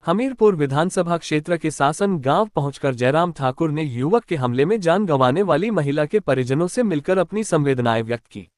हमीरपुर विधानसभा क्षेत्र के सासन गांव पहुंचकर जयराम ठाकुर ने युवक के हमले में जान गंवाने वाली महिला के परिजनों से मिलकर अपनी संवेदनाएं व्यक्त की।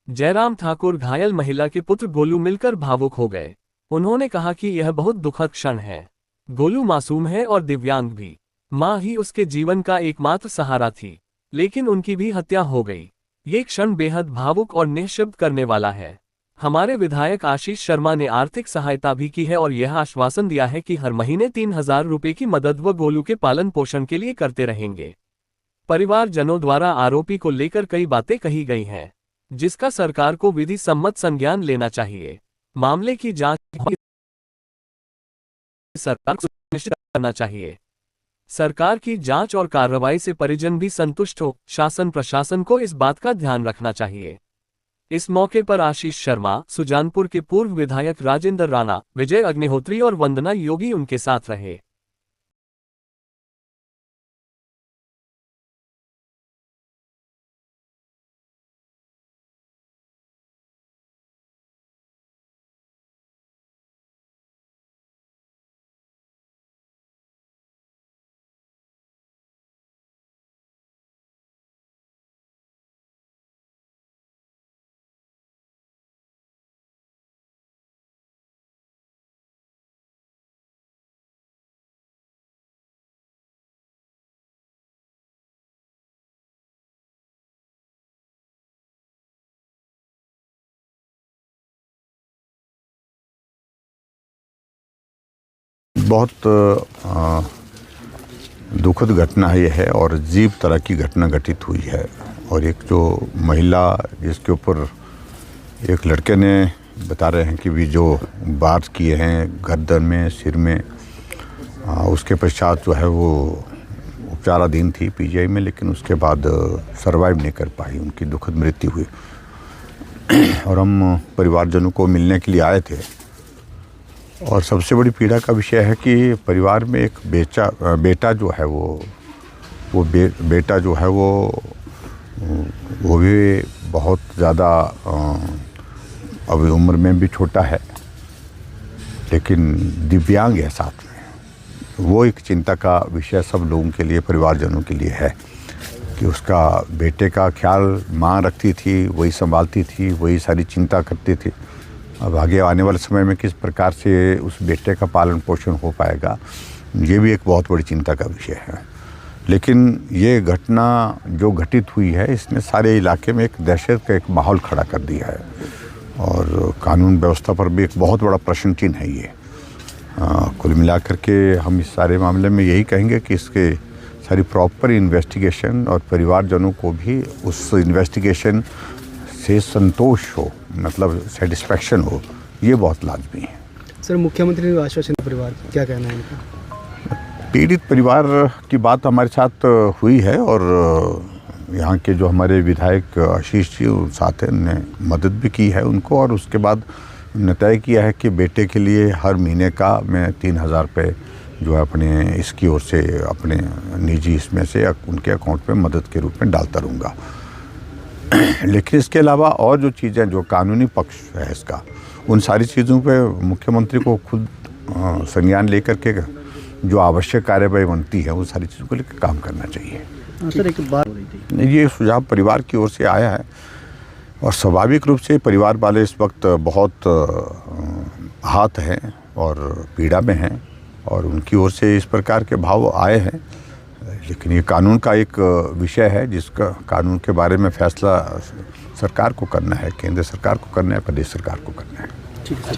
जयराम ठाकुर घायल महिला के पुत्र गोलू मिलकर भावुक हो गए। उन्होंने कहा कि यह बहुत दुखद क्षण है। गोलू मासूम है और दिव्यांग भी। मां ही उसके जीवन का एकमात्र सहारा थी, लेकिन उनकी भी हत्या हो गई। ये क्षण बेहद भावुक और निःशब्द करने वाला है। हमारे विधायक आशीष शर्मा ने आर्थिक सहायता भी की है और यह आश्वासन दिया है कि हर महीने 3,000 रुपये की मदद व गोलू के पालन पोषण के लिए करते रहेंगे। परिवारजनों द्वारा आरोपी को लेकर कई बातें कही गई हैं, जिसका सरकार को विधि सम्मत संज्ञान लेना चाहिए। मामले की जांच सरकार को सुनिश्चित करना चाहिए। सरकार की जांच और कार्रवाई से परिजन भी संतुष्ट हो। शासन प्रशासन को इस बात का ध्यान रखना चाहिए। इस मौके पर आशीष शर्मा, सुजानपुर के पूर्व विधायक राजेंद्र राणा, विजय अग्निहोत्री और वंदना योगी उनके साथ रहे। बहुत दुखद घटना ये है और अजीब तरह की घटना घटित हुई है। और एक जो महिला जिसके ऊपर एक लड़के ने बता रहे हैं कि भी जो वार किए हैं गर्दन में, सिर में, उसके पश्चात जो है वो उपचाराधीन थी पीजीआई में, लेकिन उसके बाद सर्वाइव नहीं कर पाई, उनकी दुखद मृत्यु हुई। और हम परिवारजनों को मिलने के लिए आए थे। और सबसे बड़ी पीड़ा का विषय है कि परिवार में एक बेटा जो है बेटा जो है वो भी बहुत ज़्यादा अभी उम्र में भी छोटा है, लेकिन दिव्यांग है साथ में। वो एक चिंता का विषय सब लोगों के लिए, परिवारजनों के लिए है कि उसका बेटे का ख्याल माँ रखती थी, वही संभालती थी, वही सारी चिंता करती थी। अब आगे आने वाले समय में किस प्रकार से उस बेटे का पालन पोषण हो पाएगा, ये भी एक बहुत बड़ी चिंता का विषय है। लेकिन ये घटना जो घटित हुई है, इसने सारे इलाके में एक दहशत का एक माहौल खड़ा कर दिया है और कानून व्यवस्था पर भी एक बहुत बड़ा प्रश्न चिन्ह है ये। कुल मिलाकर के हम इस सारे मामले में यही कहेंगे कि इसके सारी प्रॉपर इन्वेस्टिगेशन और परिवारजनों को भी उस इन्वेस्टिगेशन से संतोष हो, मतलब सेटिस्फैक्शन हो, ये बहुत लाजमी है। सर, मुख्यमंत्री ने आश्वासन परिवार, क्या कहना है इनका? पीड़ित परिवार की बात हमारे साथ हुई है और यहाँ के जो हमारे विधायक आशीष जी साथ हैं, उन्होंने मदद भी की है उनको। और उसके बाद उन्होंने तय किया है कि बेटे के लिए हर महीने का मैं 3,000 रुपये जो है अपने इसकी ओर से, अपने निजी इसमें से उनके अकाउंट में मदद के रूप में डालता रहूँगा। लेकिन इसके अलावा और जो चीज़ें, जो कानूनी पक्ष है इसका, उन सारी चीज़ों पे मुख्यमंत्री को खुद संज्ञान लेकर के जो आवश्यक कार्यवाही बनती है, उन सारी चीज़ों को लेकर काम करना चाहिए। सर, एक बात ये सुझाव परिवार की ओर से आया है और स्वाभाविक रूप से परिवार वाले इस वक्त बहुत आहत हैं और पीड़ा में हैं और उनकी ओर से इस प्रकार के भाव आए हैं। लेकिन ये कानून का एक विषय है, जिसका कानून के बारे में फैसला सरकार को करना है, केंद्र सरकार को करना है, प्रदेश सरकार को करना है। ठीक है।